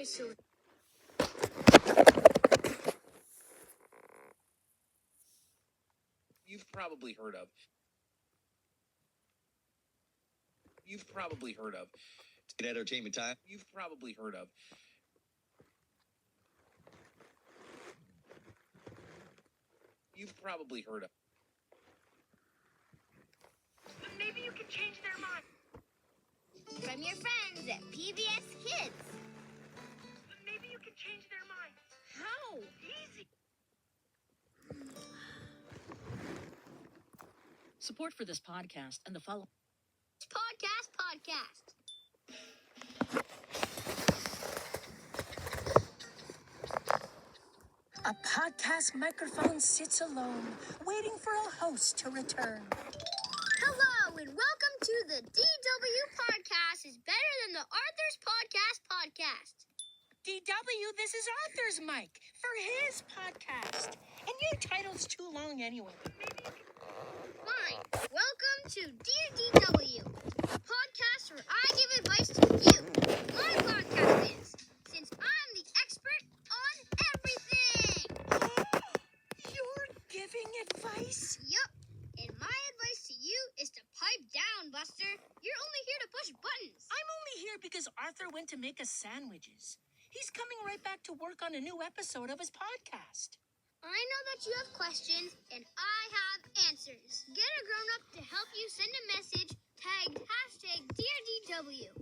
so You've probably heard of. Entertainment time. You've probably heard of. You've probably heard of. But maybe you can change their mind. From your friends at PBS Kids. But maybe you can change their mind. How? Easy. Support for this podcast and the following Podcast. A podcast microphone sits alone, waiting for a host to return. Hello and welcome to the DW Podcast is better than the Arthur's Podcast. DW, this is Arthur's mic for his podcast. And your title's too long anyway. Fine. Welcome to Dear DW, a podcast where I give advice to you, my podcast fans, since I'm the expert on everything. You're giving advice? Yup. And my advice to you is to pipe down, Buster. You're only here to push buttons. I'm only here because Arthur went to make us sandwiches. He's coming right back to work on a new episode of his podcast. I know that you have questions, and I have answers. Get a grown-up to help you send a message tagged #DearDW.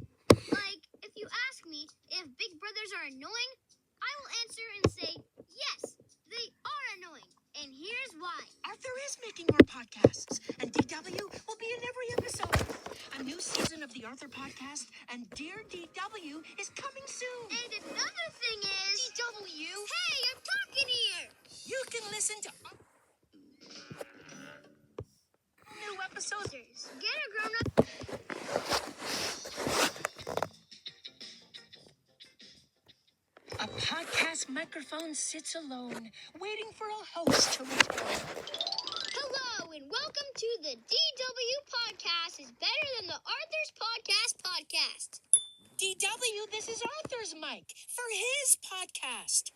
Like, if you ask me if Big Brothers are annoying, I will answer and say, yes, they are annoying. And here's why. Arthur is making more podcasts, and DW will be in every episode. A new season of the Arthur Podcast and Dear DW is coming soon. And another thing is... DW? Hey, I'm talking here! You can listen to new episodes. Get a grown-up... A podcast microphone sits alone, waiting for a host to return. Hello, and welcome to the DW Podcast is better than the Arthur's Podcast. DW, this is Arthur's mic for his podcast.